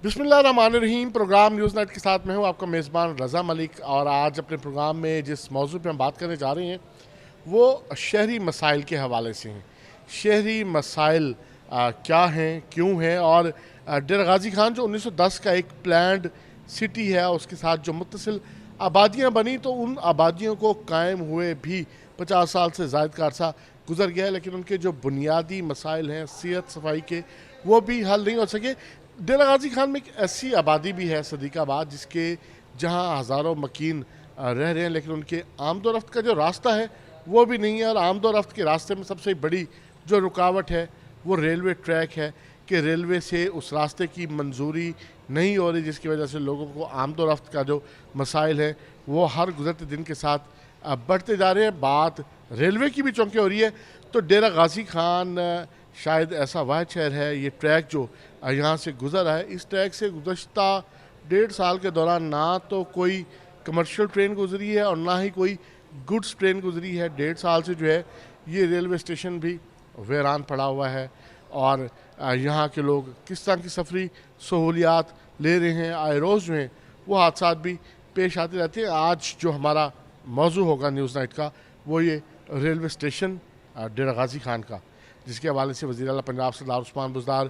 बिस्मिल्लाहिर्रहमानिर्रहीम। Programme news night के साथ मैं हूं आपका मेज़बान रज़ा मलिक। और आज अपने प्रोग्राम में जिस मौजू पे हम बात करने जा रहे हैं वो शहरी मसाइल के हवाले से हैं। शहरी मसाइल क्या हैं, क्यों हैं, और डेरा गाजी खान जो 1910 का एक प्लान्ड सिटी है उसके साथ जो मुत्तसिल आबादियाँ बनी, तो उन आबादियों को कायम हुए भी 50 साल से ज़ायद का अरसा गुजर गया है, लेकिन उनके जो बुनियादी मसाइल हैं सेहत सफाई के, वो भी हल नहीं हो सके। डेरा गाजी खान में एक ऐसी आबादी भी है सदीकाबाद, जिसके जहाँ हज़ारों मकीन रह रहे हैं, लेकिन उनके आमदोरफ्त का जो रास्ता है वो भी नहीं है। और आमदोरफ्त के रास्ते में सबसे बड़ी जो रुकावट है वो रेलवे ट्रैक है कि रेलवे से उस रास्ते की मंजूरी नहीं हो रही, जिसकी वजह से लोगों को आमदोरफ्त का जो मसाइल है वो हर गुजरते दिन के साथ बढ़ते जा रहे हैं। बात रेलवे की भी चौंकी हो रही है, तो डेरा गाजी खान शायद ऐसा वाहिद शहर है, ये ट्रैक जो यहाँ से गुजर है, इस ट्रैक से गुज़श्ता 1.5 साल के दौरान ना तो कोई कमर्शियल ट्रेन गुजरी है और ना ही कोई गुड्स ट्रेन गुजरी है। 1.5 साल से जो है ये रेलवे स्टेशन भी वीरान पड़ा हुआ है और यहाँ के लोग किस तरह की सफरी सहूलियात ले रहे हैं, आए रोज़ जो हैं वो हादसा भी पेश आते रहते हैं। आज जो हमारा मौजू होगा न्यूज़ नाइट का वो ये रेलवे स्टेशन डेरा गाजी खान का, जिसके हवाले से वज़ीर आला पंजाब सरदार उस्मान बुज़दार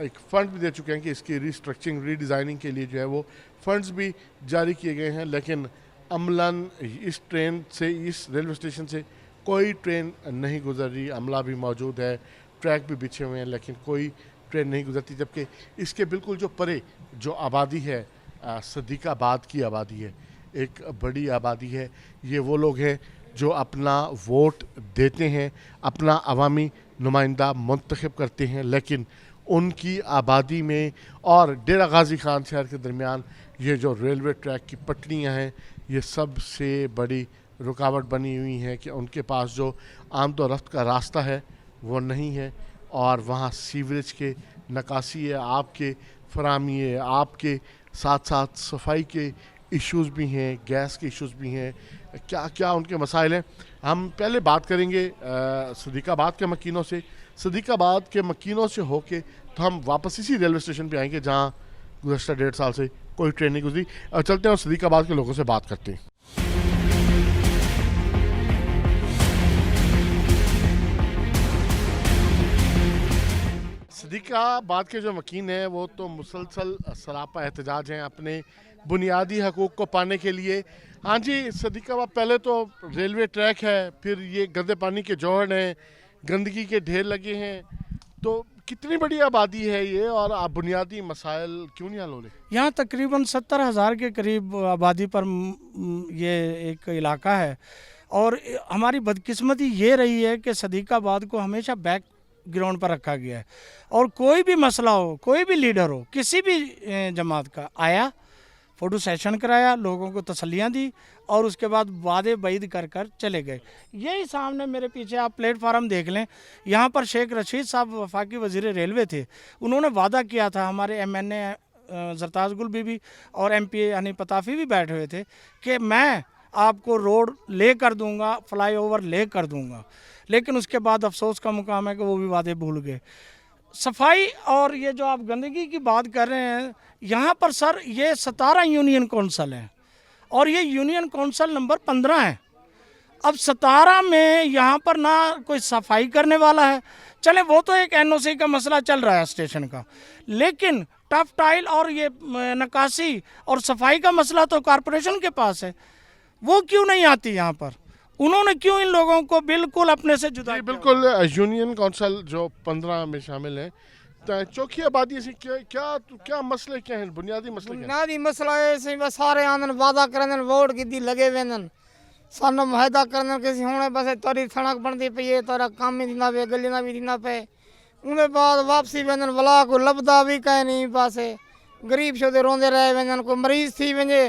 एक फ़ंड भी दे चुके हैं कि इसकी रीस्ट्रक्चरिंग रीडिज़ाइनिंग के लिए जो है वो फ़ंड्स भी जारी किए गए हैं। लेकिन अमलन इस ट्रेन से, इस रेलवे स्टेशन से कोई ट्रेन नहीं गुजर रही। अमला भी मौजूद है, ट्रैक भी बिछे हुए हैं, लेकिन कोई ट्रेन नहीं गुजरती। जबकि इसके बिल्कुल जो परे जो आबादी है, सदीकाबाद की आबादी है, एक बड़ी आबादी है। ये वो लोग हैं जो अपना वोट देते हैं, अपना अवामी नुमाइंदा मुंतखब करते हैं, लेकिन उनकी आबादी में और डेरा गाजी खान शहर के दरमियान ये जो रेलवे ट्रैक की पटरियां हैं ये सबसे बड़ी रुकावट बनी हुई हैं कि उनके पास जो आमदोरफ्त का रास्ता है वो नहीं है। और वहाँ सीवरेज के नकासी है, आपके फराहमी है, आपके साथ साथ सफाई के इश्यूज़ भी हैं, गैस के इश्यूज़ भी हैं। क्या क्या उनके मसाइल हैं, हम पहले बात करेंगे सदीकाबाद के मकीनों से। सदीकाबाद के मकीनों से होके तो हम वापस इसी रेलवे स्टेशन पे आएंगे जहां गुज़श्ता 1.5 साल से कोई ट्रेन नहीं गुजरी। चलते हैं और सदीकाबाद के लोगों से बात करते हैं। सदीकाबाद के जो मकीन हैं वो तो मुसलसल सरापा एहतजाज हैं अपने बुनियादी हकूक़ को पाने के लिए। हाँ जी, सदीकाबाद पहले तो रेलवे ट्रैक है, फिर ये गंदे पानी के जोड़ हैं, गंदगी के ढेर लगे हैं, तो कितनी बड़ी आबादी है ये और आप बुनियादी मसाइल क्यों नहीं हल हो रहे? यहाँ तकरीबन 70,000 के करीब आबादी पर ये एक इलाका है। और हमारी बदकिस्मती ये रही है कि सदीकाबाद को हमेशा बैक ग्राउंड पर रखा गया है। और कोई भी मसला हो, कोई भी लीडर हो, किसी भी जमात का आया, फ़ोटो सेशन कराया, लोगों को तसल्लियाँ दी और उसके बाद वादे बैद कर कर चले गए। यही सामने मेरे पीछे आप प्लेटफार्म देख लें, यहाँ पर शेख रशीद साहब वफाकी वज़ीर रेलवे थे। उन्होंने वादा किया था, हमारे MNA जरताज गुल बीबी और MP हनीफ पताफ़ी भी बैठे हुए थे कि मैं आपको रोड ले कर दूँगा, फ्लाईओवर ले कर दूँगा। लेकिन उसके बाद अफसोस का मुकाम है कि वो भी वादे भूल गए। सफाई और ये जो आप गंदगी की बात कर रहे हैं, यहाँ पर सर ये 17 यूनियन कौंसल हैं और ये यूनियन कौंसल नंबर 15 है। अब 17 में यहाँ पर ना कोई सफाई करने वाला है। चले वो तो एक NOC का मसला चल रहा है स्टेशन का, लेकिन टफ टाइल और ये नक्काशी और सफाई का मसला तो कॉरपोरेशन के पास है। वो क्यों नहीं आती यहाँ पर? उन्होंने क्यों इन लोगों को बिल्कुल अपने से जुदा? बिल्कुल, यूनियन काउंसिल जो 15 में शामिल है, चौकी आबादी से क्या क्या क्या मसले क्या हैं, बुनियादी मसले क्या हैं? बुनियादी मसला है बस सारे आंदन वादा करन वोट की लगे वेंदन सानू मुआहदा करन किसी हुणे बस तोरी सड़क बनती पई है, तोरा काम ही दिंदा पे, गलियां भी दिंदा पे, उनके बाद वापसी वेंदन वला को लभदा भी कहीं नहीं। पासे गरीब शोदे रोंदे रहे वेंदन, कोई मरीज थी वञे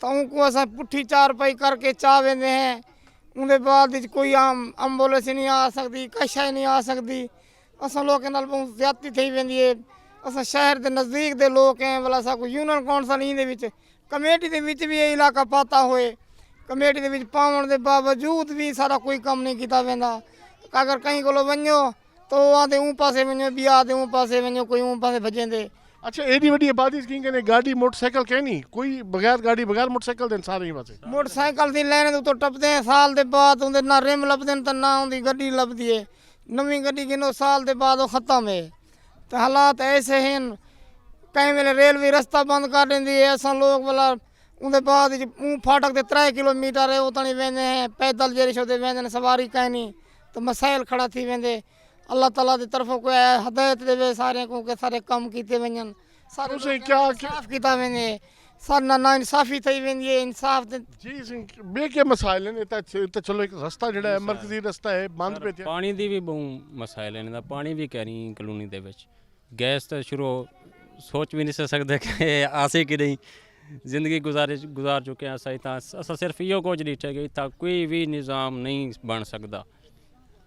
तो उनको असां पुठी चारपाई करके चा वेंदे हैं। उनके बाद कोई एम्बुलेंस नहीं आ सकती, कशा नहीं आ सकती। असां लोगों नाल बहुत ज्यादती थी वेंदी है। असां शहर के नज़दीक दे लोग हैं, भला असां कोई यूनियन कौंसल इंदे विच कमेटी दे विच भी ये इलाका पाता होए, कमेटी दे विच पावन दे बावजूद भी सारा कोई काम नहीं किया वेंदा। अगर कहीं को वञो तो आते ऊँ पासे वञो, ॿिया आते ऊँ पासे वञो, कोई ऊँ पासे भजेंदे। ਅੱਛਾ ਐਡੀ ਵੱਡੀ ਆਬਾਦੀ ਕੀ ਕਹਿੰਦੇ ਗਾੜੀ ਮੋਟਰਸਾਈਕਲ ਕਹਿਣੀ ਕੋਈ ਬਗੈਰ ਗਾੜੀ ਬਗੈਰ ਮੋਟਰਸਾਈਕਲ ਦੇ ਸਾਰੇ ਹੀ ਪਾਸੇ ਮੋਟਰਸਾਈਕਲ ਦੀ ਲੈਣ ਦੇ ਉੱਤੋਂ ਟੱਪਦੇ ਆ ਸਾਲ ਦੇ ਬਾਅਦ ਉਹਦੇ ਨਾ ਰਿਮ ਲੱਭਦੇ ਨੇ ਤਾਂ ਨਾ ਉਹਦੀ ਗੱਡੀ ਲੱਭਦੀ ਏ ਨਵੀਂ ਗੱਡੀ ਕਿਨੋ ਸਾਲ ਦੇ ਬਾਅਦ ਉਹ ਖਤਮ ਹੈ ਤੇ ਹਾਲਾਤ ਐਸੇ ਹਨ ਕਈ ਵੇਲੇ ਰੇਲਵੇ ਰਸਤਾ ਬੰਦ ਕਰ ਦਿੰਦੀ ਹੈ ਅਸਾਂ ਲੋਕ ਵਾਲਾ ਉਹਦੇ ਬਾਅਦ ਫਾਟਕ ਦੇ 3 किलोमीटर है वो तणी वेंदे हैं पैदल जरी छोदे वेंदे ने सवारी काई नहीं तो मसाइल खड़ा थी वेंदे अल्लाह ताला की तरफों कोई हदायत देवे सारे को के सारे काम कीते वञन सारे उसे क्या साफ कीता वेंदे सारा ना इंसाफी थई वेंदी है इंसाफ ते जी बे के मसाइल ने तो चलो एक रास्ता ਜਿਹੜਾ ਹੈ ਮਰਕਜ਼ੀ ਰਸਤਾ ਹੈ ਬੰਦ ਪਏ ਪਾਣੀ ਦੀ ਵੀ ਬਹੁਤ ਮਸਾਇਲ ਨੇ ਦਾ ਪਾਣੀ ਵੀ ਕਹਿ ਰਹੀ ਕਲੋਨੀ ਦੇ ਵਿੱਚ ਗੈਸ ਤਾਂ ਸ਼ੁਰੂ ਸੋਚ ਵੀ ਨਹੀਂ ਸਕਦੇ ਕਿ ਆਸੇ ਕਿ ਨਹੀਂ ਜ਼ਿੰਦਗੀ ਗੁਜ਼ਾਰ ਚੁੱਕੇ ਹਾਂ ਸਹੀ ਤਾਂ ਅਸਾਂ ਸਿਰਫ ਇਹੋ ਕੁਝ ਡਿੱਠੇ ਕਿ ਇੱਥੇ ਕੋਈ ਵੀ ਨਿਜ਼ਾਮ ਨਹੀਂ ਬਣ ਸਕਦਾ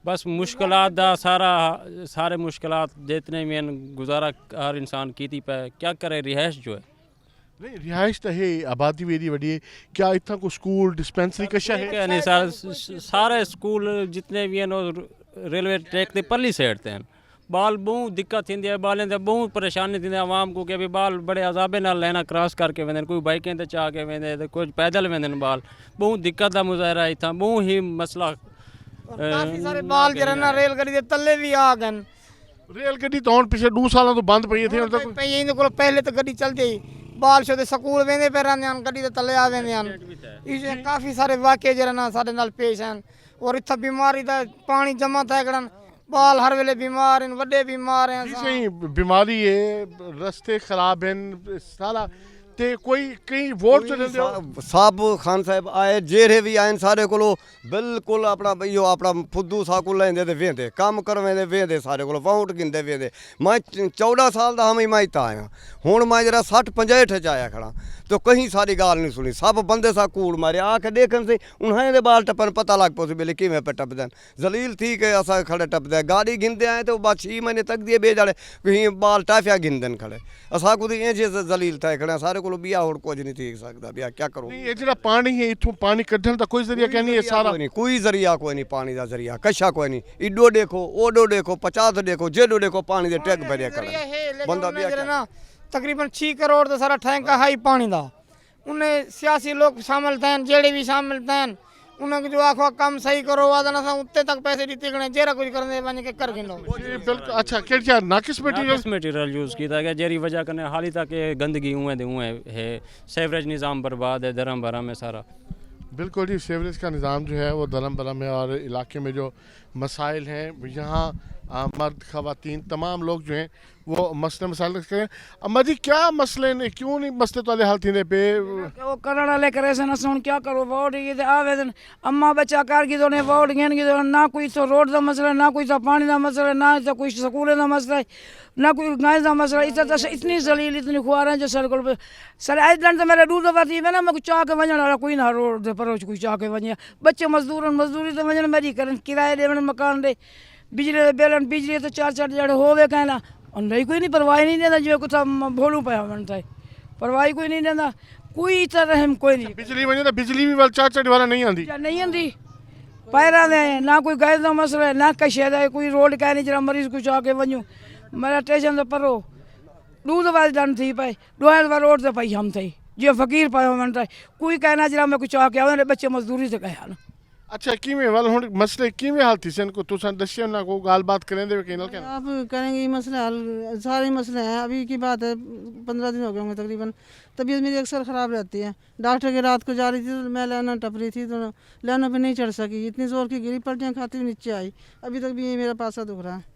बस मुश्किलात दा सारे मुश्किलात जितने में गुजारा हर इंसान की पे क्या करे रिहाइश जो है नहीं रिहाइश तो है आबादी भी बड़ी है क्या इतना को स्कूल डिस्पेंसरी कशा है नहीं सारे स्कूल जितने भी हैं रेलवे ट्रैक के परली साइड ते हैं बाल बहुत दिक्कत थी है बालें ते बहुत परेशानी थी आवाम को कि अभी बाल बड़े अजाबे नाल लेना क्रॉस करके वेंदे कोई बाइकें ते चाह के वेंदे ते कुछ पैदल वेंदे बाल बहुत दिक्कत का मुजाहरा इतना बहुत ही मसला काफी सारे बाल जरा ना रेल गड्डी दे तले भी आ गए रेल गड्डी तो हुण पिछले 2 सालों तो बंद पई थी हुण तक पई इनके कोल पहले तो गड्डी चलदी बाल शोदे स्कूल वेंदे पे रहंदे हन गड्डी दे तले आ वेंदे हन इसे काफी सारे वाकये जरा ना साडे नाल पेश हन और इत्थे बीमारी दा पानी जमा था गड़न बाल हर वेले बीमार हैं वड्डे बीमार हैं सही बीमारी है रास्ते खराब हैं सारा ते कोई कई वोट चले साहब खान साहब आए जेरे भी आए सारे को बिल्कुल अपना इो अपना फुद्दू साकू लेंदे ते वेंदे कम करवेंदे वेंदे सारे को वोट गिनदे वेंदे मैं 14 साल का हम मैं इतना आया हुण मैं जरा 60-65 च आया खड़ा तो कहीं सारी गाल नहीं सुनी सब बंदे सा कूड़ मारे आके देखन से उन्हें बाल टप्पन पता लग पो बेले किवें पे टपदन जलील थी के असा खड़े टपदे गाड़ी गिनदे आए तो बाद 6 महीने तक दिए बेजाड़े कहीं बाल टाफिया गिनदन खड़े असा को इंज जलील था खड़े सारे को बिया होड़ कुछ नहीं थी सकता बिया क्या करो ये जेड़ा पानी है इथों पानी कढण दा कोई जरिया क्या नहीं है सारा नहीं कोई जरिया कोई नहीं पानी दा जरिया कशा कोई नहीं इडो देखो ओडो देखो 50 देखो जेडो देखो पानी दे टैग भरिया खड़े बंदा बिया तकरीबन 6 करोड़ तो सारा ठैंका हाई पानी दा उन्हें सियासी लोग शामिल थे जेड़े भी शामिल थे उन्हें जो आखो काम सही करो वादा ना उत्ते तक पैसे दीते गए जेरा कुछ करने बन के कर गिनो बिल्कुल अच्छा क्या नाकिस मटेरियल यूज़ किया गया जेरी वजह करने हाली तक गंदगी हुए है सेवरेज निज़ाम बर्बाद है धर्म भरम में सारा बिल्कुल जी सेवरेज का निज़ाम जो है वो धर्म भरम है और इलाके में जो मसाइल हैं यहाँ मर्द ख़वातीन तमाम लोग जो हैं वो मसले मसाइल करें अम्मा जी क्या मसले ने क्यों नहीं मसले तो हाल थी पे वो करण वाले करे से ना क्या करो वोट ये आवेदन अम्मा बच्चा कर की तो वोट घेन की ना कोई तो रोड का मसला ना कोई तो पानी का मसला ना तो कोई स्कूल का मसला ना कोई गाय का मसला इतनी जलील इतनी खुआर है जो सर को सर आज दिन तो मेरे 2 दफ़ा थी ना मैं चाह के वजन वाला कोई ना रोड पर कोई चाह के वजे बच्चे मजदूरी तो वजन मेरी करन किराए दे मकान दे बिजली के बिल बिजली तो 4 जड़े होवे कहना और नहीं कोई नहीं परवाही नहीं देता जो कुछ भोलू पाया बनता है परवाही कोई नहीं देता कोई तरह हम कोई नहीं बिजली वजह तो बिजली भी वाल 4 वाला नहीं आती नहीं आती पैरा दे ना कोई गैस का मसला है ना कशे का कोई रोड कह नहीं जरा मरीज कुछ आके वजूँ मेरा स्टेशन तो परो 2 दफ़ा डन थी पाए 2 दफ़ा रोड से पाई हम थे जो फकीर पाया बनता है कोई कहना जरा मैं कुछ आके आवे बच्चे मजदूरी से कहा ना अच्छा किमें वाल हुण मसले किमें हाल थी सन को तुसन दस्यो ना को गाल बात करें दे के क्या आप करेंगे ये मसले हल सारे मसले हैं अभी की बात है 15 दिन हो गए होंगे तकरीबन तबीयत मेरी अक्सर ख़राब रहती है डॉक्टर के रात को जा रही थी तो मैं लाना टप रही थी तो लानों पे नहीं चढ़ सकी इतनी ज़ोर की गिरी पलटियाँ खाती हुई नीचे आई अभी तक भी मेरा पासा दुख रहा है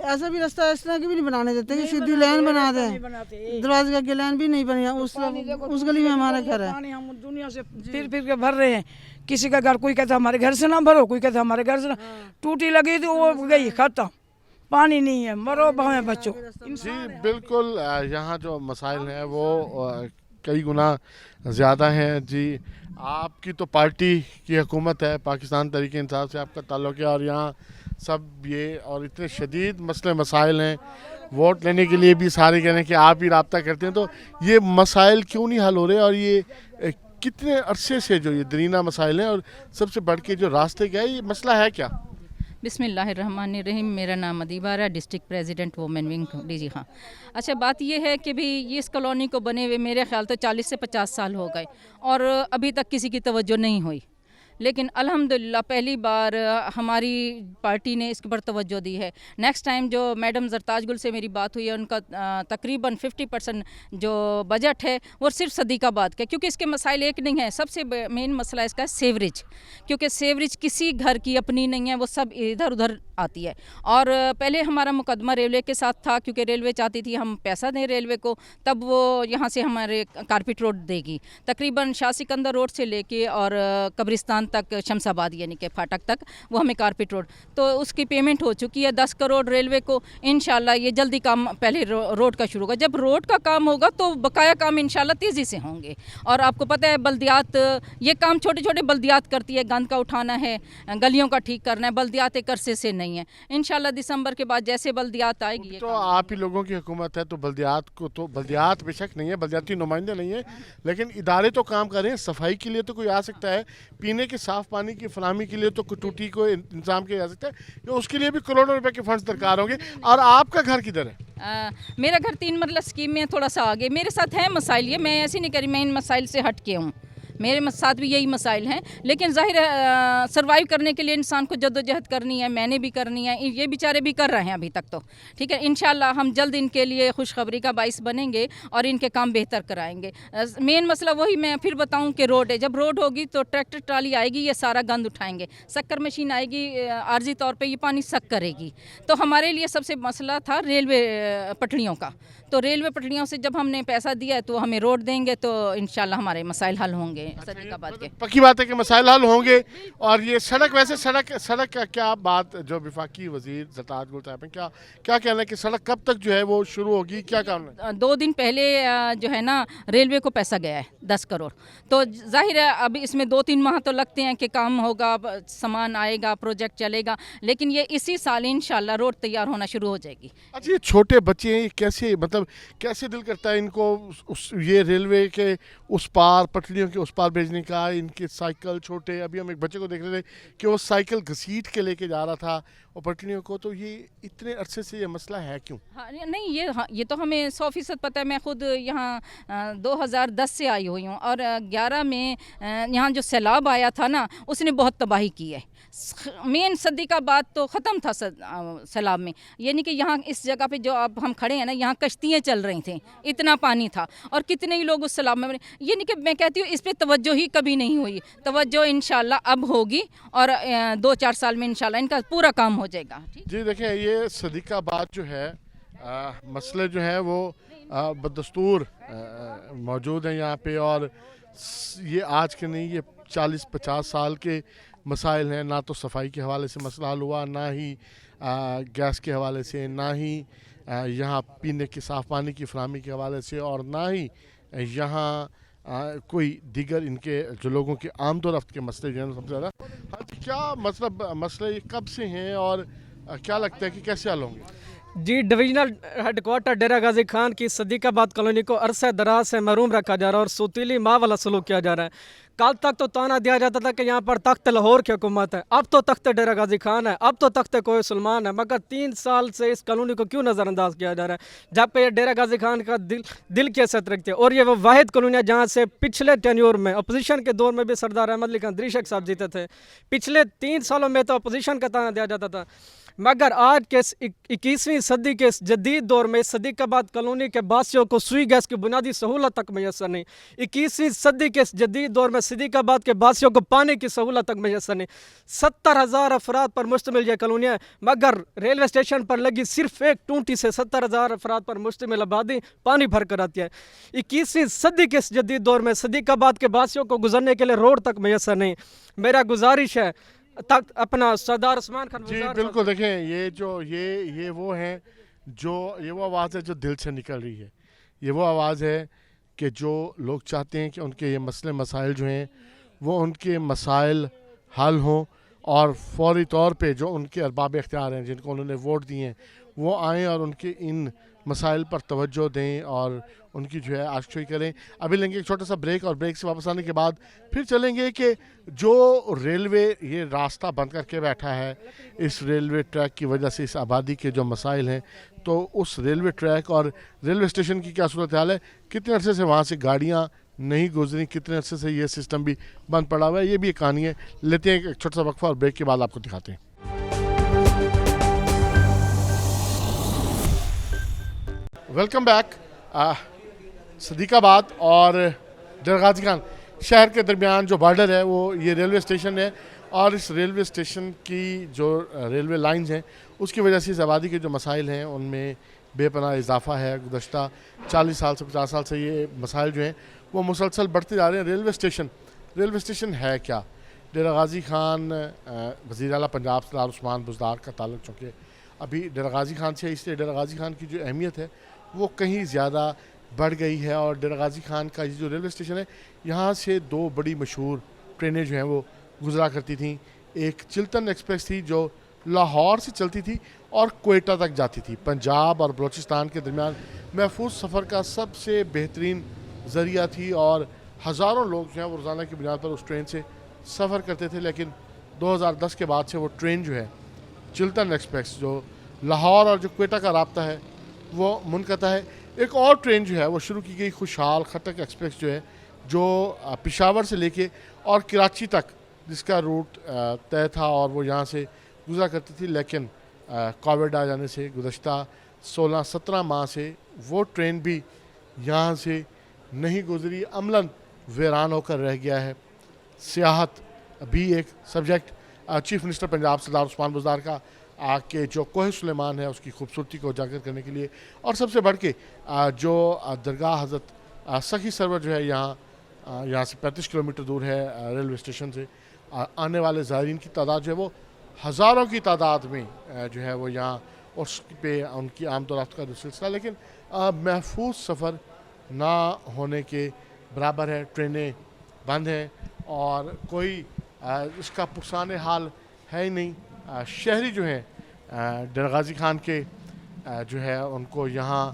ऐसा भी रास्ता इस तरह की भी नहीं बनाने देते कि सीधी लाइन बना दें दरवाजे का लाइन भी नहीं बनी उस गली में हमारा घर है पानी हम दुनिया से फिर के भर रहे हैं किसी का घर कोई कहता हमारे घर से ना भरो कोई कहता हमारे घर से ना टूटी लगी तो वो गई खत्म पानी नहीं है मरो भावे बच्चों जी बिल्कुल यहाँ जो मसाइल हैं वो कई गुना ज़्यादा हैं जी आपकी तो पार्टी की हुकूमत है पाकिस्तान तहरीक इंसाफ से आपका ताल्लुक़ है और यहाँ सब ये और इतने शदीद मसले मसाइल हैं वोट लेने के लिए भी सारे कह रहे हैं कि आप ही रब्ता करते हैं तो ये मसाइल क्यों नहीं हल हो रहे और ये कितने अरसे से जो ये दरीना मसाइल हैं और सबसे बढ़ के जो रास्ते क्या है ये मसला है क्या बिस्मिल्लाहिर्रहमानिर्रहीम। मेरा नाम अदीबा है, district president women wing DG. हाँ, अच्छा, बात ये है कि भी इस कॉलोनी को बने हुए मेरे ख्याल तो 40 से 50 साल हो गए और अभी तक किसी की तवज्जो नहीं हुई, लेकिन अल्हम्दुलिल्लाह पहली बार हमारी पार्टी ने इसके ऊपर तवज्जो दी है। नेक्स्ट टाइम जो मैडम जरताज गुल से मेरी बात हुई है, उनका तकरीबन 50% जो बजट है वो सिर्फ सदीकाबाद का, क्योंकि इसके मसाइल एक नहीं है। सबसे मेन मसला इसका है सेवरेज, क्योंकि सेवरेज किसी घर की अपनी नहीं है, वो सब इधर उधर आती है। और पहले हमारा मुकदमा रेलवे के साथ था, क्योंकि रेलवे चाहती थी हम पैसा दें रेलवे को, तब वो यहाँ से हमारे कारपेट रोड देगी, तकरीबन शाह सिकंदर रोड से लेके और कब्रिस्तान तक, शमशाबाद यानी कि फाटक तक, वो हमें कारपेट रोड, तो उसकी पेमेंट हो चुकी है 10 करोड़ रेलवे को। इंशाल्लाह ये जल्दी काम पहले रोड का शुरू होगा। जब रोड का काम होगा तो बकाया काम इंशाल्लाह तेज़ी से होंगे। और आपको पता है बल्दियात ये काम छोटे छोटे बल्दियात करती है, गंद का उठाना है, गलियों का ठीक करना है, बल्दियात एक अरसे से नहीं है। इंशाल्लाह दिसंबर के बाद जैसे बल्दियात आएगी तो आप ही लोगों की हुकूमत है, तो बल्दियात को, तो बल्दियात बेशक नहीं है, बल्दियाती नुमाइंदे नहीं है, लेकिन इदारे तो काम कर रहे हैं। सफाई के लिए तो कोई आ सकता है, पीने के साफ़ पानी की फरहमी के लिए तो कोई टूटी को इंतजाम किया जा सकता है, तो उसके लिए भी करोड़ों रुपए के फंड्स दरकार होंगे। और आपका घर किधर है? मेरा घर 3 मरला स्कीम में थोड़ा सा आगे। मेरे साथ है मसाइल, ये मैं ऐसे नहीं करी मैं इन मसाइल से हट के हूँ, मेरे साथ भी यही मसाइल हैं, लेकिन ज़ाहिर है सर्वाइव करने के लिए इंसान को जद्दोजहद करनी है, मैंने भी करनी है, ये बेचारे भी कर रहे हैं अभी तक तो, ठीक है। इंशाल्लाह हम जल्द इनके लिए खुशखबरी का बाइस बनेंगे और इनके काम बेहतर कराएंगे। मेन मसला वही मैं फिर बताऊं कि रोड है। जब रोड होगी तो ट्रैक्टर ट्राली आएगी, ये सारा गंद उठाएंगे, शक्कर मशीन आएगी, आर्जी तौर पर ये पानी सक करेगी। तो हमारे लिए सबसे मसला था रेलवे पटरियों का, तो रेलवे पटरियों से जब हमने पैसा दिया है तो हमें रोड देंगे, तो इंशाल्लाह हमारे मसाइल हल होंगे सदीकाबाद के। पक्की बात है कि मसाइल हल होंगे। और ये सड़क, वैसे सड़क का क्या बात, जो विफाकी वजीर जरताज गुल साहब हैं, क्या कहना है कि सड़क कब तक जो है वो शुरू होगी, क्या काम है? 2 दिन पहले जो है ना रेलवे को पैसा गया है 10 करोड़, तो जाहिर है अभी इसमें 2-3 माह तो लगते हैं कि काम होगा, सामान आएगा, प्रोजेक्ट चलेगा, लेकिन ये इसी साल इंशाल्लाह रोड तैयार होना शुरू हो जाएगी। अच्छा, ये छोटे बच्चे हैं, कैसे, मतलब कैसे दिल करता है इनको ये रेलवे के उस पार, पटरियों के उस पार भेजने का? इनके साइकिल छोटे, अभी हम एक बच्चे को देख रहे थे कि वो साइकिल घसीट के लेके जा रहा था और पटरियों को, तो ये इतने अरसे से ये मसला है क्यों? हाँ, नहीं ये तो हमें 100% पता है। मैं खुद यहाँ 2010 से आई हुई हूँ और 11 में यहाँ जो सैलाब आया था ना, उसने बहुत तबाही की है। मेन सदीकाबाद तो ख़त्म था सैलाब में, यानी कि यहाँ इस जगह पे जो अब हम खड़े हैं ना, यहाँ कश्तियाँ चल रही थी, इतना पानी था और कितने ही लोग उस सैलाब में मरे। यानी कि मैं कहती हूँ इस पर तवज्जो ही कभी नहीं हुई। तवज्जो इंशाल्लाह अब होगी और 2-4 साल में इंशाल्लाह इनका पूरा काम हो जाएगा। जी देखिए, ये सदीकाबाद जो है, मसले जो है वो बदस्तूर मौजूद हैं यहाँ पे, और ये आज के नहीं, ये 40-50 साल के मसाइल हैं। ना तो सफाई के हवाले से मसला हल हुआ, ना ही गैस के हवाले से, ना ही यहाँ पीने के साफ़ पानी की फराहमी के हवाले से, और ना ही यहाँ कोई दीगर इनके जो लोगों के आमद रफ्त के मसले जो हैं सबसे ज़्यादा। हाँ, क्या मतलब मसले ये कब से हैं और क्या लगता है कि कैसे हल होंगे? जी, डिवीजनल हेडक्वार्टर डेरा गाजी खान की सदीकाबाद कॉलोनी को अरसे दराज से महरूम रखा जा रहा है और सूतीली माँ वाला सलूक किया जा रहा है। कल तक तो ताना दिया जाता था कि यहाँ पर तख्त लाहौर की हुकूमत है, अब तो तख्त डेरा गाजी खान है, अब तो तख्त कोई सलमान है। मगर 3 साल से इस कॉलोनी को क्यों नज़रअंदाज किया जा रहा है, जब पे डेरा गाजी खान का दिल की हैसियत रखती है। और ये वो वाहिद कॉलोनी है जहाँ से पिछले टेन्योर में अपोजिशन के दौर में भी सरदार अहमद अली खान द्रीशक साहब जीते थे। पिछले 3 सालों में तो अपोजिशन का ताना दिया जाता था, मगर आज के 21वीं सदी के जदीद दौर में सदीकाबाद कॉलोनी के बासियों को सुई गैस की बुनियादी सहूलत तक मैसर नहीं। 21वीं सदी के जदीद दौर में सदीकाबाद के बासियों को पानी की सहूलत तक मैसर नहीं। 70,000 अफराद पर मुश्तमिल ये कॉलोनियाँ, मगर रेलवे स्टेशन पर लगी सिर्फ एक टूटी से 70,000 अफराद पर मुश्तमिल आबादी पानी भर कर आती है। 21वीं सदी के जदीद दौर में सदीकाबाद के बासियों को गुजरने के लिए रोड तक मैसर नहीं। मेरा गुजारिश है तक अपना सरदार उस्मान खान। जी बिल्कुल, देखें, ये वो हैं जो, ये वो आवाज़ है जो दिल से निकल रही है। ये वो आवाज़ है कि जो लोग चाहते हैं कि उनके ये मसले मसाइल जो हैं वो उनके मसाइल हल हों, और फौरी तौर पे जो उनके अरबाब इख्तियार हैं, जिनको उन्होंने वोट दिए हैं, वो आएँ और उनके इन مسائل پر توجہ دیں اور ان کی جو ہے آشکوئی کریں. ابھی لیں گے ایک چھوٹا سا بریک, اور بریک سے واپس آنے کے بعد پھر چلیں گے کہ جو ریلوے یہ راستہ بند کر کے بیٹھا ہے اس ریلوے ٹریک کی وجہ سے اس آبادی کے جو مسائل ہیں, تو اس ریلوے ٹریک اور ریلوے اسٹیشن کی کیا صورتحال ہے, کتنے عرصے سے وہاں سے گاڑیاں نہیں گزری, کتنے عرصے سے یہ سسٹم بھی بند پڑا ہوا ہے, یہ بھی ایک کہانی ہے. لیتے ہیں ایک چھوٹا سا وقفہ اور بریک کے بعد آپ کو دکھاتے ہیں. Welcome back. صدیق آباد اور ڈیرہ غازی خان شہر کے درمیان جو بارڈر ہے وہ یہ ریلوے اسٹیشن ہے, اور اس ریلوے اسٹیشن کی جو ریلوے لائنز ہیں اس کی وجہ سے اس آبادی کے جو مسائل ہیں ان میں بے پناہ اضافہ ہے. گزشتہ 40 سال سے 50 سال سے یہ مسائل جو ہیں وہ مسلسل بڑھتے جا رہے ہیں. ریلوے اسٹیشن ہے کیا؟ ڈیرہ غازی خان وزیر اعلیٰ پنجاب سردار عثمان بزدار کا تعلق چونکہ ابھی ڈیرہ غازی خان سے ہے, اس لیے ڈیرہ غازی خان کی جو اہمیت ہے وہ کہیں زیادہ بڑھ گئی ہے. اور ڈیرہ غازی خان کا یہ جو ریلوے اسٹیشن ہے یہاں سے 2 بڑی مشہور ٹرینیں جو ہیں وہ گزرا کرتی تھیں. ایک چلتن ایکسپریس تھی جو لاہور سے چلتی تھی اور کوئٹہ تک جاتی تھی. پنجاب اور بلوچستان کے درمیان محفوظ سفر کا سب سے بہترین ذریعہ تھی, اور ہزاروں لوگ جو ہیں وہ روزانہ کی بنیاد پر اس ٹرین سے سفر کرتے تھے. لیکن 2010 کے بعد سے وہ ٹرین جو ہے چلتن ایکسپریس جو لاہور اور جو کوئٹہ کا رابطہ ہے وہ منقطع ہے. ایک اور ٹرین جو ہے وہ شروع کی گئی خوشحال خٹک ایکسپریس جو ہے, جو پشاور سے لے کے اور کراچی تک جس کا روٹ طے تھا اور وہ یہاں سے گزرا کرتی تھی. لیکن کووڈ آ جانے سے گزشتہ 16-17 ماہ سے وہ ٹرین بھی یہاں سے نہیں گزری, عملاً ویران ہو کر رہ گیا ہے. سیاحت بھی ایک سبجیکٹ چیف منسٹر پنجاب سردار عثمان بزدار کا کہ جو کوہ سلیمان ہے اس کی خوبصورتی کو اجاگر کرنے کے لیے, اور سب سے بڑھ کے جو درگاہ حضرت سخی سرور جو ہے یہاں سے 35 کلومیٹر دور ہے ریلوے اسٹیشن سے, آنے والے زائرین کی تعداد جو ہے وہ ہزاروں کی تعداد میں جو ہے وہ یہاں اس پہ ان کی آمد و رفت کا جو سلسلہ, لیکن محفوظ سفر نہ ہونے کے برابر ہے. ٹرینیں بند ہیں اور کوئی اس کا پرسان حال ہے ہی نہیں. شہری جو ہیں ڈیرہ غازی خان کے جو ہے ان کو یہاں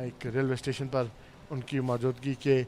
ایک ریلوے اسٹیشن پر ان کی موجودگی کے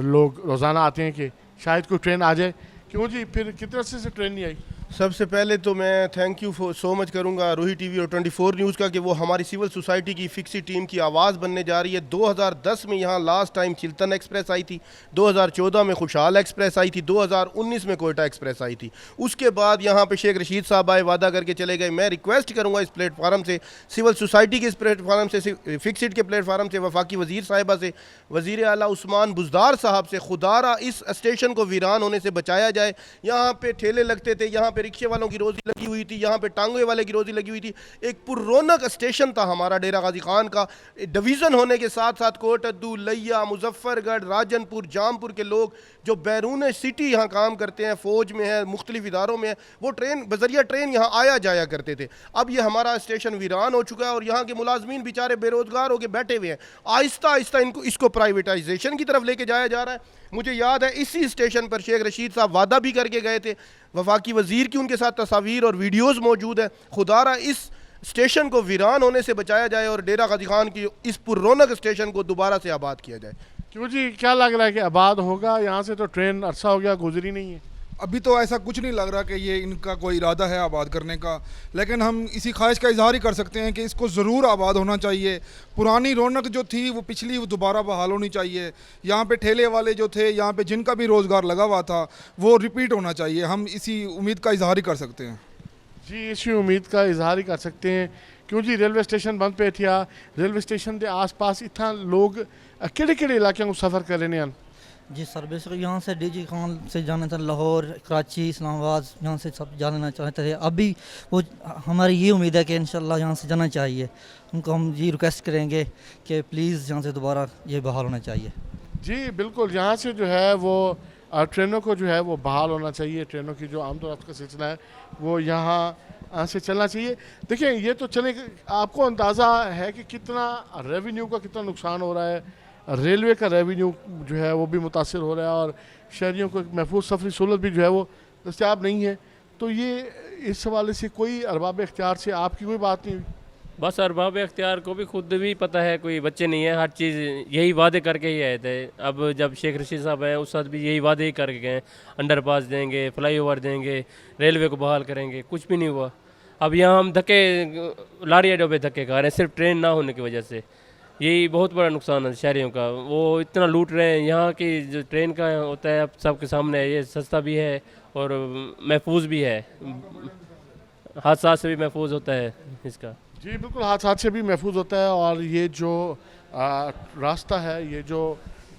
لوگ روزانہ آتے ہیں کہ شاید کوئی ٹرین آ جائے. کیوں جی, پھر کتنے عرصے سے ٹرین نہیں آئی؟ سب سے پہلے تو میں تھینک یو سو مچ کروں گا روہی ٹی وی اور 24 نیوز کا کہ وہ ہماری سول سوسائٹی کی فکسی ٹیم کی آواز بننے جا رہی ہے. 2010 میں یہاں لاسٹ ٹائم چلتن ایکسپریس آئی تھی, 2014 میں خوشحال ایکسپریس آئی تھی, 2019 میں کوئٹہ ایکسپریس آئی تھی. اس کے بعد یہاں پہ شیخ رشید صاحب آئے, وعدہ کر کے چلے گئے. میں ریکویسٹ کروں گا اس پلیٹ فارم سے, سول سوسائٹی کے اس پلیٹ فارم سے, فکسڈ کے پلیٹ فارم سے, وفاقی وزیر صاحبہ سے, وزیر اعلیٰ عثمان بزدار صاحب سے, خدا را اس اسٹیشن کو ویران ہونے سے بچایا جائے. یہاں پہ ٹھیلے لگتے تھے, یہاں پہ رکشے والوں کی روزی لگی ہوئی تھی, یہاں پہ ٹانگوے والے کی روزی لگی ہوئی تھی. ایک پر رونق اسٹیشن تھا ہمارا ڈیرہ غازی خان کا. ڈویژن ہونے کے ساتھ ساتھ کوٹ ادو, لیا, مظفر گڑھ, راجن پور, جام پور کے لوگ جو بیرون سٹی یہاں کام کرتے ہیں, فوج میں ہیں, مختلف اداروں میں ہیں, وہ ٹرین بذریعہ ٹرین یہاں آیا جایا کرتے تھے. اب یہ ہمارا اسٹیشن ویران ہو چکا ہے اور یہاں کے ملازمین بیچارے بے روزگار ہو کے بیٹھے ہوئے ہیں. آہستہ آہستہ اس کو پرائیویٹائزیشن کی طرف لے کے جایا جا رہا ہے. مجھے یاد ہے اسی اسٹیشن پر شیخ رشید صاحب وعدہ بھی کر کے گئے تھے, وفاقی وزیر کی ان کے ساتھ تصاویر اور ویڈیوز موجود ہیں. خدا را اس اسٹیشن کو ویران ہونے سے بچایا جائے اور ڈیرہ غازی خان کی اس پر رونق اسٹیشن کو دوبارہ سے آباد کیا جائے. کیوں جی, کیا لگ رہا ہے کہ آباد ہوگا؟ یہاں سے تو ٹرین عرصہ ہو گیا گزری نہیں ہے. ابھی تو ایسا کچھ نہیں لگ رہا کہ یہ ان کا کوئی ارادہ ہے آباد کرنے کا, لیکن ہم اسی خواہش کا اظہار ہی کر سکتے ہیں کہ اس کو ضرور آباد ہونا چاہیے. پرانی رونق جو تھی وہ پچھلی وہ دوبارہ بحال ہونی چاہیے. یہاں پہ ٹھیلے والے جو تھے, یہاں پہ جن کا بھی روزگار لگا ہوا تھا, وہ ریپیٹ ہونا چاہیے. ہم اسی امید کا اظہار ہی کر سکتے ہیں. جی, اسی امید کا اظہار ہی کر سکتے ہیں. کیوں جی, ریلوے اسٹیشن بند پہ تھیا, ریلوے اسٹیشن کے آس پاس اتنا لوگ کہڑے علاقے کو سفر کر رہے ہیں؟ جی سر, بیسکلی یہاں سے ڈی جی خان سے جانا تھا, لاہور, کراچی, اسلام آباد, یہاں سے سب جانا چاہتے تھے. ابھی وہ ہماری یہ امید ہے کہ انشاءاللہ یہاں سے جانا چاہیے. ان کو ہم یہ ریکویسٹ کریں گے کہ پلیز یہاں سے دوبارہ یہ بحال ہونا چاہیے. جی بالکل, یہاں سے جو ہے وہ ٹرینوں کو جو ہے وہ بحال ہونا چاہیے. ٹرینوں کی جو آمد و رفت کا سلسلہ ہے وہ یہاں سے چلنا چاہیے. دیکھیں, یہ تو چلے, آپ کو اندازہ ہے کہ کتنا ریونیو کا کتنا نقصان ہو رہا ہے. ریلوے کا ریونیو جو ہے وہ بھی متاثر ہو رہا ہے اور شہریوں کو ایک محفوظ سفری سہولت بھی جو ہے وہ دستیاب نہیں ہے. تو یہ اس حوالے سے کوئی ارباب اختیار سے آپ کی کوئی بات نہیں ہوئی؟ बस अरबाब इख्तियार को भी खुद भी पता है कोई बच्चे नहीं है, हर चीज़ यही वादे करके ही आए थे। अब जब शेख रशीद साहब हैं उस वक्त भी यही वादे ही करके गए, अंडर पास देंगे, फ्लाई ओवर देंगे, रेलवे को बहाल करेंगे, कुछ भी नहीं हुआ। अब यहाँ हम धक्के लारी अड्डों पे धक्के खा रहे हैं सिर्फ ट्रेन ना होने की वजह से। यही बहुत बड़ा नुकसान है शहरियों का, वो इतना लूट रहे हैं। यहाँ की जो ट्रेन का होता है अब सबके सामने है, ये सस्ता भी है और महफूज भी है, हादसा से भी महफूज होता है इसका। जी बिल्कुल, हाथ से भी महफूज होता है। और ये जो रास्ता है, ये जो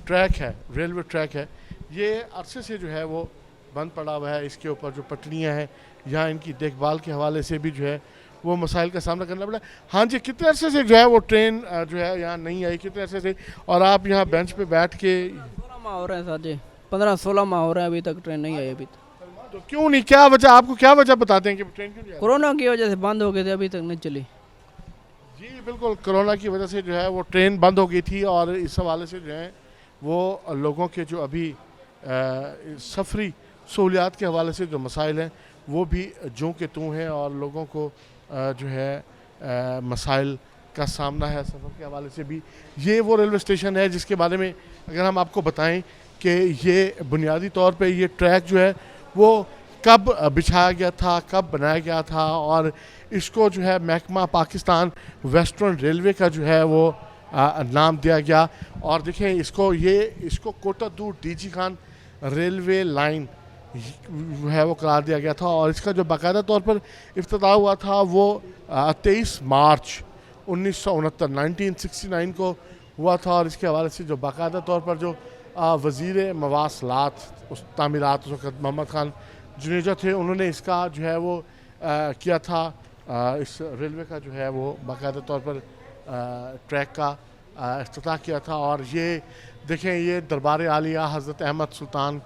ट्रैक है, रेलवे ट्रैक है, ये अरसे से जो है वो बंद पड़ा हुआ है। इसके ऊपर जो पटरियाँ हैं, यहाँ इनकी देखभाल के हवाले से भी जो है वो मसाइल का सामना करना पड़ा। हाँ जी, कितने अरसे से जो है वो ट्रेन जो है यहाँ नहीं आई, कितने अरसे से? और आप यहाँ बेंच पे बैठ के 16 माह हो रहे हैं सर जी, 15-16 माह हो रहे हैं, अभी तक ट्रेन नहीं आई। अभी तक तो क्यों नहीं, क्या वजह, आपको क्या वजह बताते हैं कि ट्रेन क्यों नहीं आई? कोरोना की वजह से बंद हो गए थे, अभी तक नहीं चली। जी बिल्कुल, कोरोना की वजह से जो है वो ट्रेन बंद हो गई थी। और इस हवाले से जो है वो लोगों के जो अभी सफरी सहूलियात के हवाले से जो मसाइल हैं वो भी जों के तूं हैं। और लोगों को जो है मसाइल का सामना है सफ़र के हवाले से भी। ये वो रेलवे स्टेशन है जिसके बारे में अगर हम आपको बताएं कि ये बुनियादी तौर पे ये ट्रैक जो है वो कब बिछाया गया था, कब बनाया गया था, और इसको जो है महकमा पाकिस्तान वेस्टर्न रेलवे का जो है वो नाम दिया गया। और देखें इसको कोटा दूर डीजी खान रेलवे लाइन है वो करार दिया गया था। और इसका जो बाकायदा तौर पर इफ्तिताह हुआ था वो 23 मार्च 1969 को हुआ था। और इसके हवाले से जो बाकायदा तौर पर जो वज़ीर मवासलात उस तामीरात उस वक़्त मोहम्मद खान जुनेजा थे, उन्होंने इसका जो है वो किया था, इस रेलवे का जो है वो बाकायदा तौर पर ट्रैक का इफ्तिताह किया था। और ये देखें, ये दरबार आलिया हज़रत अहमद सुल्तान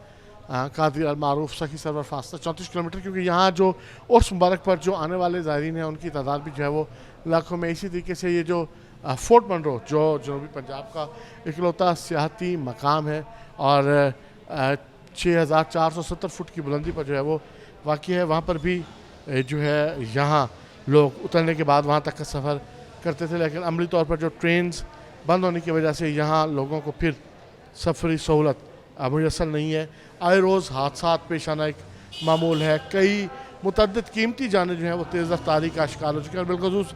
कादिर अल मारूफ सखी सरवर फासला 34 किलोमीटर, क्योंकि यहाँ जो उर्स मुबारक पर जो आने वाले ज़ायरीन हैं उनकी तादाद भी जो है वो लाखों में। इसी तरीके से ये जो फोर्ट मनरो जो जनूबी पंजाब का इकलौता सियाहती मकाम है और 6470 फुट की बुलंदी पर जो है वो वाक़ई है, वहाँ पर भी जो है यहाँ लोग उतरने के बाद वहाँ तक का सफ़र करते थे। लेकिन अमली तौर पर जो ट्रेन्स बंद होने की वजह से यहाँ लोगों को फिर सफरी सहूलत मुयसर नहीं है। आए रोज़ हादसा पेश आना एक मामूल है। कई मुतअद्दिद कीमती जानें जो हैं वो तेज़ रफ्तारी का शिकार हो चुके हैं। बिलखुसूस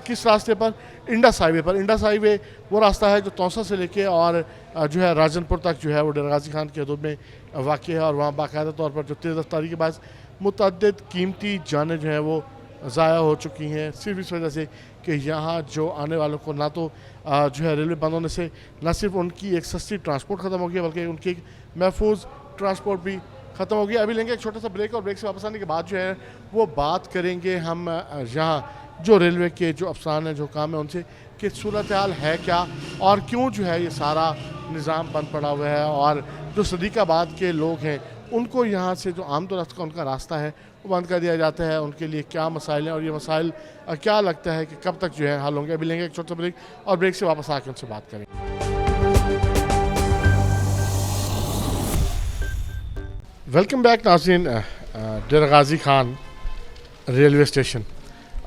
किस रास्ते पर? इंडस हाईवे पर। इंडस हाईवे वो रास्ता है जो तौसा से लेके और जो है राजनपुर तक जो है वो डेरा गाजी खान के हदूद में वाक़ है। और वहाँ बाकायदा तौर पर जो तेज़ रफ्तारी के बाद मुतअद्दिद कीमती जानें जो हैं वो ज़ाया हो चुकी हैं, सिर्फ इस वजह से कि यहाँ जो आने वालों को ना तो जो है रेलवे बंद होने से न सिर्फ उनकी एक सस्ती ट्रांसपोर्ट ख़त्म हो गया बल्कि उनकी एक महफूज ट्रांसपोर्ट भी ख़त्म हो गया। अभी लेंगे एक छोटा सा ब्रेक और ब्रेक से वापस आने के बाद जो है वो बात करेंगे हम यहाँ जो रेलवे के जो अफसरान हैं, जो काम है उनसे कि सूरत हाल है क्या और क्यों जो है ये सारा निज़ाम बंद पड़ा हुआ है। और जो सदीकाबाद के लोग हैं उनको यहाँ से जो आमदोरफ्त का उनका रास्ता है वो बंद कर दिया जाता है, उनके लिए क्या मसाइल हैं और ये मसाइल क्या लगता है कि कब तक जो है हल होंगे। अभी लेंगे एक छोटा ब्रेक और ब्रेक से वापस आकर उनसे बात करेंगे। वेलकम बैक नाज़रीन। Dera Ghazi Khan railway station,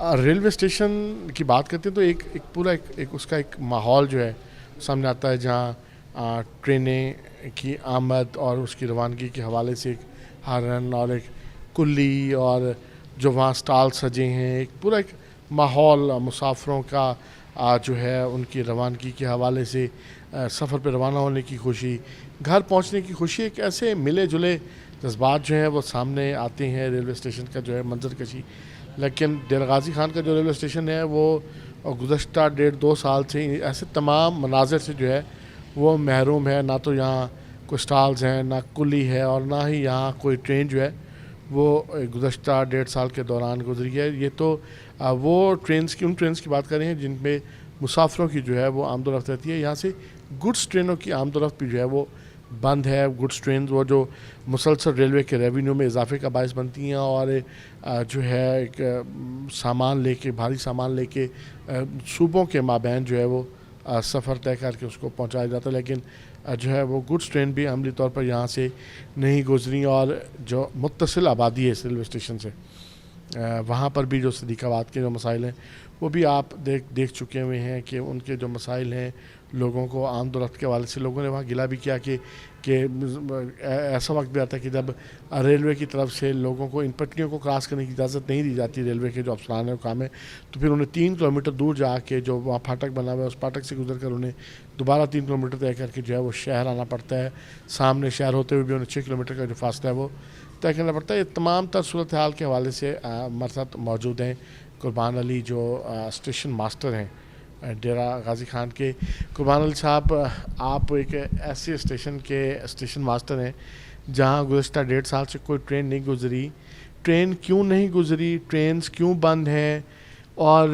railway station की बात करते हैं तो एक पूरा एक उसका एक माहौल जो है सामने आता है जहाँ ट्रेनें की आमद और उसकी रवानगी के हवाले से एक हारन और एक कुल्ली और जो वहाँ स्टॉल सजे हैं, एक पूरा एक माहौल मुसाफिरों का जो है उनकी रवानगी के हवाले से सफ़र पर रवाना होने की खुशी, घर पहुँचने की खुशी, एक ऐसे मिले जुले जज्बात जो हैं वो सामने आते हैं रेलवे स्टेशन का जो है मंजर कशी। लेकिन डेरा गाजी खान का जो रेलवे स्टेशन है वो गुज़श्ता 1.5-2 साल से ऐसे तमाम मनाज़र से जो है वो महरूम है। ना तो यहाँ कोई स्टॉल्स हैं, ना कुली है और ना ही यहाँ कोई ट्रेन जो है वो गुज़श्ता 1.5 साल के दौरान गुजरी है। ये तो वो उन ट्रेन्स की बात कर रहे हैं जिनमें मुसाफिरों की जो है वो आमदोरफ्त रहती है। यहाँ से गुड्स ट्रेनों की आमदोरफ्त भी जो है वो बंद है। गुड्स ट्रेन वो जो मुसलसल रेलवे के रेवेन्यू में इजाफे का बायस बनती हैं और जो है एक सामान लेके, भारी सामान लेके सूबों के माबैन जो है वो सफ़र तय करके उसको पहुंचाया जाता है। लेकिन जो है वो गुड्स ट्रेन भी अमली तौर पर यहाँ से नहीं गुजरी और जो मुत्तसिल आबादी है इस रेलवे स्टेशन से वहाँ पर भी जो सदीकाबाद के जो मसाइल हैं वो भी आप देख चुके हुए हैं कि उनके जो मसाइल हैं लोगों को आमदोरफ्त के हवाले से लोगों ने वहाँ गिला भी किया कि ऐसा वक्त भी आता है कि जब रेलवे की तरफ से लोगों को इन पटरियों को क्रॉस करने की इजाज़त नहीं दी जाती, रेलवे के जो अफसरान है काम है, तो फिर उन्हें 3 किलोमीटर दूर जाके जो वहाँ फाटक बना हुआ है उस फाटक से गुजर कर उन्हें दोबारा 3 किलोमीटर तय करके जो है वो शहर आना पड़ता है। सामने शहर होते हुए भी उन्हें 6 किलोमीटर का जो फासला है वो तय करना पड़ता है। ये तमाम तर सूरत हाल के हवाले से हमारे साथ मौजूद हैं कुर्बान अली जो स्टेशन मास्टर हैं डेरा गाजी खान के। कुर्बान अली साहब, आप एक ऐसे स्टेशन मास्टर हैं जहां गुज़श्ता 1.5 साल से कोई ट्रेन नहीं गुज़री। ट्रेन क्यों नहीं गुज़री, ट्रेन्स क्यों बंद हैं, और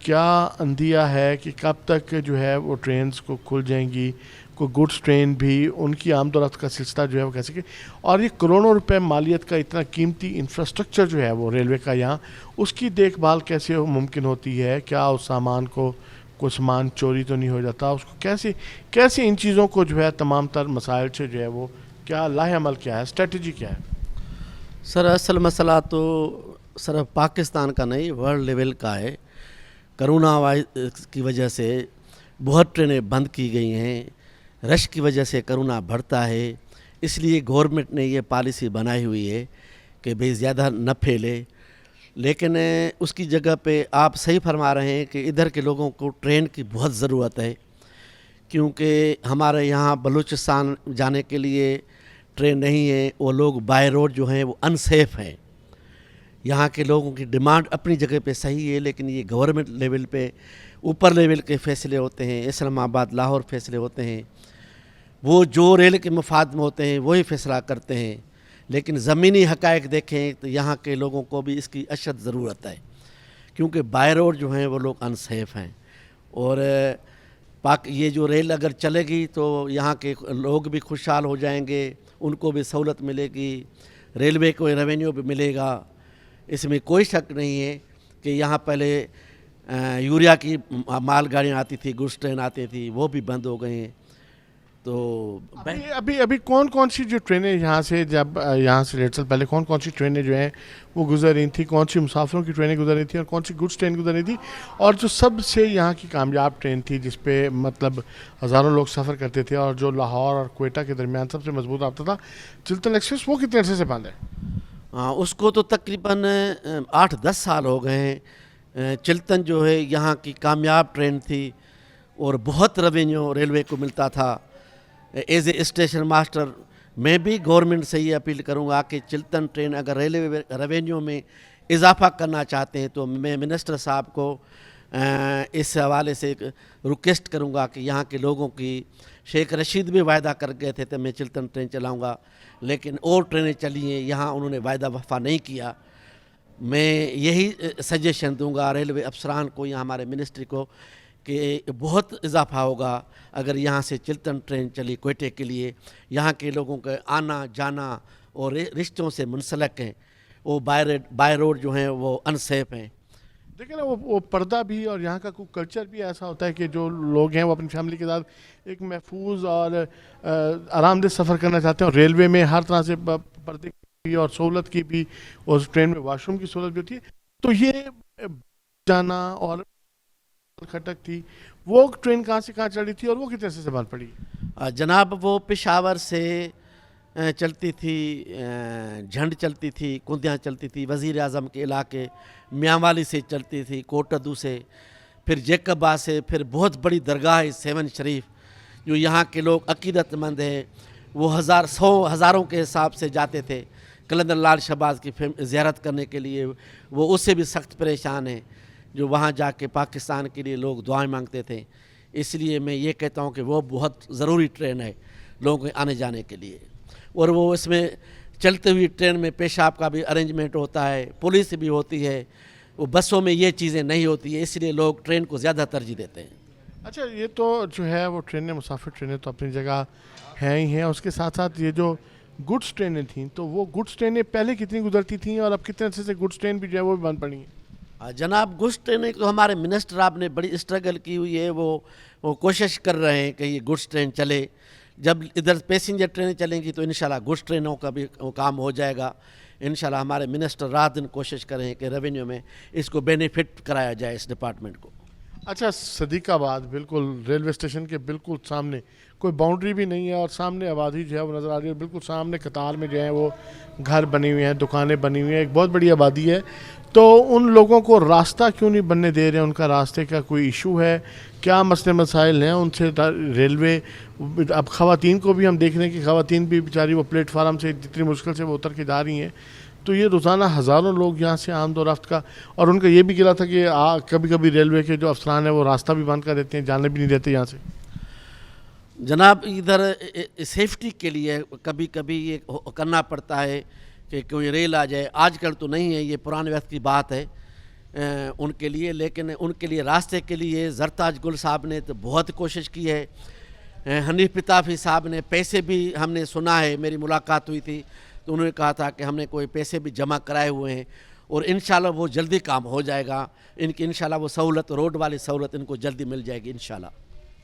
क्या अंदिया है कि कब तक जो है वो ट्रेन्स को खुल जाएंगी, कोई गुड्स ट्रेन भी, उनकी आमदोरफ्त का सिलसिला जो है वो कैसे कि, और ये करोड़ों रुपए मालियत का इतना कीमती इंफ्रास्ट्रक्चर जो है वो रेलवे का यहाँ, उसकी देखभाल कैसे मुमकिन होती है? क्या उस सामान को कोई सामान चोरी तो नहीं हो जाता? उसको कैसे इन चीज़ों को जो है तमाम तर मसाइल से जो है वो क्या लाहेअमल क्या है, स्ट्रेटजी क्या है? सर असल मसला तो सिर्फ पाकिस्तान का नहीं, वर्ल्ड लेवल का है। करोना वायरस की वजह से बहुत ट्रेनें बंद की गई हैं, रश की वजह से करोना बढ़ता है, इसलिए गवर्नमेंट ने ये पॉलिसी बनाई हुई है कि भाई ज़्यादा न फैले। लेकिन उसकी जगह पे आप सही फरमा रहे हैं कि इधर के लोगों को ट्रेन की बहुत ज़रूरत है, क्योंकि हमारे यहाँ बलूचिस्तान जाने के लिए ट्रेन नहीं है। वो लोग बाय रोड जो हैं वो अनसेफ हैं। यहाँ के लोगों की डिमांड अपनी जगह पे सही है, लेकिन ये गवर्नमेंट लेवल पे ऊपर लेवल के फ़ैसले होते हैं, इस्लामाबाद लाहौर फैसले होते हैं, वो जो रेल के मफाद में होते हैं वही फैसला करते हैं। लेकिन ज़मीनी हक़ाइक़ देखें तो यहाँ के लोगों को भी इसकी अशद ज़रूरत है, क्योंकि बाय रोड जो हैं वो लोग अनसेफ हैं। और ये जो रेल अगर चलेगी तो यहाँ के लोग भी खुशहाल हो जाएंगे, उनको भी सहूलत मिलेगी, रेलवे को रेवेन्यू भी मिलेगा, इसमें कोई शक नहीं है। कि यहाँ पहले यूरिया की मालगाड़ियाँ आती थी, गुड्स ट्रेन आती थी, वो भी बंद हो गए हैं। तो अभी कौन सी जो ट्रेनें यहाँ से 1.5 साल पहले कौन सी ट्रेनें जो हैं वो गुजर रही थी, कौन सी मुसाफिरों की ट्रेनें गुजर रही थी और कौन सी गुड्स ट्रेन गुजर रही थी, और जो सबसे यहाँ की कामयाब ट्रेन थी जिस पे मतलब हज़ारों लोग सफ़र करते थे और जो लाहौर और क्वेटा के दरमियान सबसे मजबूत रब्ता था, चिल्तन एक्सप्रेस, वो कितने अर्से से बंद है? हाँ, उसको तो तकरीबन 8-10 साल हो गए हैं। चिल्तन जो है यहाँ की कामयाब ट्रेन थी और बहुत रेवेन्यू रेलवे को मिलता था। एज ए स्टेशन मास्टर मैं भी गवर्नमेंट से ये अपील करूँगा कि चिल्तन ट्रेन अगर रेलवे रेवेन्यू में इजाफा करना चाहते हैं तो मैं मिनिस्टर साहब को इस हवाले से रिक्वेस्ट करूँगा कि यहाँ के लोगों की, शेख रशीद भी वायदा कर गए थे तो मैं चिल्तन ट्रेन चलाऊँगा, लेकिन और ट्रेनें चली हैं, यहाँ उन्होंने वायदा वफा नहीं किया। मैं यही सजेशन दूंगा रेलवे अफसरान को या हमारे मिनिस्ट्री को कि बहुत इजाफा होगा अगर यहाँ से चिल्तन ट्रेन चली क्वेटे के लिए। यहाँ के लोगों का आना जाना और रिश्तों से मुंसलक हैं, वो बाय रोड जो हैं वो अनसेफ हैं। देखिए ना, वो पर्दा भी और यहाँ का कुछ कल्चर भी ऐसा होता है कि जो लोग हैं वो अपनी फैमिली के साथ एक महफूज और आरामदेह सफ़र करना चाहते हैं, और रेलवे में हर तरह से पर्दे की और सहूलत की भी, और ट्रेन में वॉशरूम की सहूलत भी होती है। तो ये जाना और खटक थी, वो ट्रेन कहाँ से कहाँ चली थी और वो कितने से बंद पड़ी? जनाब, वो पेशावर से चलती थी, झंड चलती थी, कुंदियाँ चलती थी, वज़ीर आज़म के इलाके मियांवाली से चलती थी, कोटदू से, फिर जैकबा से, फिर बहुत बड़ी दरगाह है 7 शरीफ, जो यहाँ के लोग अकीदतमंद हैं, वो हज़ारों के हिसाब से जाते थे कलंदर लाल शहबाज की ज़ियारत करने के लिए। वो उससे भी सख्त परेशान हैं, जो वहाँ जाके पाकिस्तान के लिए लोग दुआएं मांगते थे। इसलिए मैं ये कहता हूँ कि वो बहुत ज़रूरी ट्रेन है लोगों के आने जाने के लिए। और वो इसमें चलते हुई ट्रेन में पेशाब का भी अरेंजमेंट होता है, पुलिस भी होती है, वो बसों में ये चीज़ें नहीं होती है, इसलिए लोग ट्रेन को ज़्यादा तरजीह देते हैं। अच्छा, ये तो जो है वो ट्रेनें, मुसाफिर ट्रेनें तो अपनी जगह हैं ही हैं, उसके साथ साथ ये जो गुड्स ट्रेनें थीं, तो वो गुड्स ट्रेनें पहले कितनी गुजरती थीं और अब कितने अर्से से गुड्स ट्रेन भी जो है वो भी बंद पड़ी हैं? जनाब, गुड्स ट्रेनें तो हमारे मिनिस्टर आपने बड़ी स्ट्रगल की हुई है, वो कोशिश कर रहे हैं कि ये गुड्स ट्रेन चले। जब इधर पैसेंजर ट्रेनें चलेंगी तो इंशाल्लाह गुड्स ट्रेनों का भी काम हो जाएगा, इंशाल्लाह हमारे मिनिस्टर रात दिन कोशिश करें कि रेवेन्यू में इसको बेनिफिट कराया जाए इस डिपार्टमेंट को। अच्छा, सदीकाबाद बिल्कुल रेलवे स्टेशन के बिल्कुल सामने, कोई बाउंड्री भी नहीं है और सामने आबादी जो है वो नज़र आ रही है, बिल्कुल सामने कतार में जो है वो घर बनी हुए हैं, दुकानें बनी हुई हैं, एक बहुत बड़ी आबादी है। तो उन लोगों को रास्ता क्यों नहीं बनने दे रहे हैं? उनका रास्ते का कोई इशू है? क्या मसले मसाइल हैं उनसे? रेलवे अब ख़वातीन को भी हम देख रहे हैं कि ख़वातीन भी बेचारी वो प्लेटफार्म से जितनी मुश्किल से वो उतर के जा रही हैं। तो ये रोज़ाना हज़ारों लोग यहाँ से आमद और रफ्त का, और उनका ये भी गिला था कि कभी कभी रेलवे के जो अफसरान हैं वो रास्ता भी बंद कर देते हैं, जाने भी नहीं देते यहाँ से। जनाब, इधर सेफ्टी के लिए कभी कभी ये करना पड़ता है कि कोई रेल आ जाए। आजकल तो नहीं है, ये पुराने वक्त की बात है उनके लिए, लेकिन उनके लिए रास्ते के लिए जरताज गुल साहब ने तो बहुत कोशिश की है। हनीफ पिताफी साहब ने पैसे भी, हमने सुना है, मेरी मुलाकात हुई थी तो उन्होंने कहा था कि हमने कोई पैसे भी जमा कराए हुए हैं और इंशाल्लाह वो जल्दी काम हो जाएगा। इनकी इंशाल्लाह वो सहूलत, रोड वाली सहूलत इनको जल्दी मिल जाएगी इंशाल्लाह।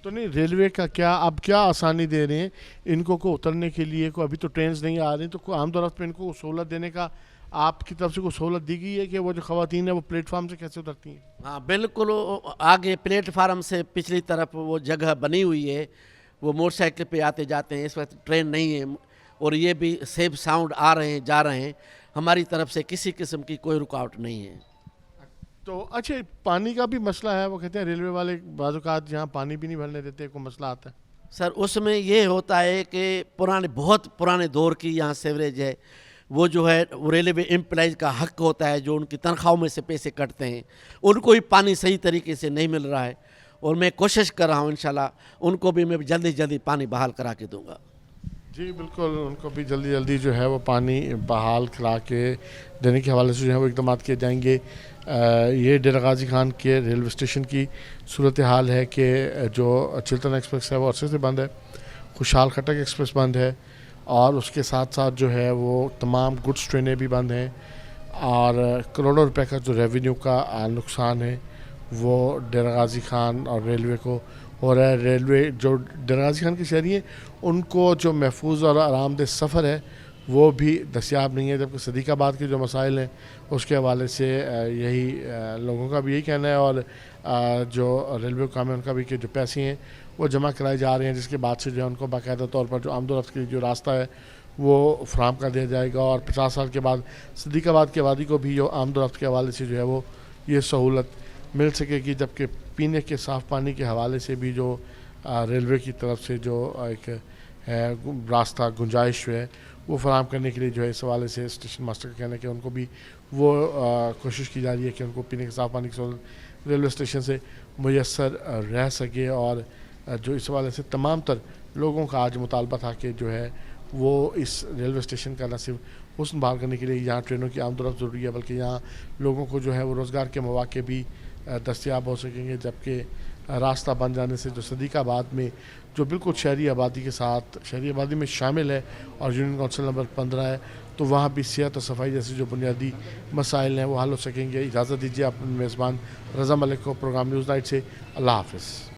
तो नहीं, रेलवे का क्या अब क्या आसानी दे रहे हैं इनको को उतरने के लिए? को अभी तो ट्रेन नहीं आ रही, तो कोई आमतौर पर इनको सहूलत देने का आपकी तरफ से कोई सहूलत दी गई है कि वो जो ख़वातीन है वो प्लेटफार्म से कैसे उतरती हैं? हाँ बिल्कुल, आगे प्लेटफार्म से पिछली तरफ वो जगह बनी हुई है, वो मोटरसाइकिल पे आते जाते हैं। इस वक्त ट्रेन नहीं है और ये भी सेफ साउंड आ रहे हैं, जा रहे हैं। हमारी तरफ से किसी किस्म की कोई रुकावट नहीं है। तो अच्छा, पानी का भी मसला है, वो कहते हैं रेलवे वाले बाज़ औक़ात जहाँ पानी भी नहीं भरने देते, कोई मसला आता है? सर उसमें ये होता है कि बहुत पुराने दौर की यहाँ सीवरेज है, वो जो है वो रेलवे एम्प्लॉइज़ का हक होता है, जो उनकी तनख्वाहों में से पैसे कटते हैं, उनको भी पानी सही तरीके से नहीं मिल रहा है। और मैं कोशिश कर रहा हूँ इंशाल्लाह उनको भी मैं जल्दी जल्दी पानी बहाल करा के दूँगा। जी बिल्कुल, उनको भी जल्दी जल्दी जो है वो पानी बहाल करा के देने के हवाले से जो है वो इक़दाम किए जाएंगे। ये डेरा गाजी खान के रेलवे स्टेशन की सूरत हाल है कि जो चिल्तन एक्सप्रेस है वो अरसे से बंद है, खुशहाल खटक एक्सप्रेस बंद है, और उसके साथ साथ जो है वो तमाम गुड्स ट्रेनें भी बंद हैं, और करोड़ों रुपए का जो रेवेन्यू का नुकसान है वो डेरा गाजी खान और रेलवे को हो रहा है। रेलवे जो डेरा गाजी खान के शहरी हैं उनको जो महफूज और आरामदेह सफ़र है वो भी दस्याब नहीं है, जबकि सदीकाबाद के जो मसाइल हैं उसके हवाले से यही लोगों का भी यही कहना है, और जो रेलवे काम है उनका भी कि जो पैसे हैं वो जमा कराए जा रहे हैं, जिसके बाद से जो है उनको बाकायदा तौर पर जो आमदोरफ्त के लिए जो रास्ता है वो फराहम कर दिया जाएगा, और 50 साल के बाद सदीकाबाद की आबादी को भी जो आमदोरफ्त के हवाले से जो है वो ये सहूलत मिल सकेगी। जबकि पीने के साफ़ पानी के हवाले से भी जो रेलवे की तरफ से जो एक है रास्ता गुंजाइश है वो फराहम करने के लिए जो है इस हवाले से स्टेशन मास्टर का कहना है कि उनको भी वो कोशिश की जा रही है कि उनको पीने के साफ़ पानी की सहूलत रेलवे स्टेशन से मुयस्सर रह सके। और जो इस हवाले से तमाम तर लोगों का आज मुतालबा था कि जो है वो इस रेलवे स्टेशन का न सिर्फ हुस्न बहाल करने के लिए यहाँ ट्रेनों की आमदोरफ्त ज़रूरी है, बल्कि यहाँ लोगों को जो है वो रोज़गार के मौके भी दस्तियाब हो सकेंगे। जबकि रास्ता बन जाने से जो सदीकाबाद में जो बिल्कुल शहरी आबादी के साथ शहरी आबादी में शामिल है और यूनियन काउंसिल नंबर 15 है, तो वहाँ भी सेहत और सफाई जैसे जो बुनियादी मसाइल हैं वो हल हो सकेंगे। इजाज़त दीजिए अपने मेज़बान रज़ा मलिक को प्रोग्राम न्यूज़ नाइट से। अल्लाह हाफ़िज़।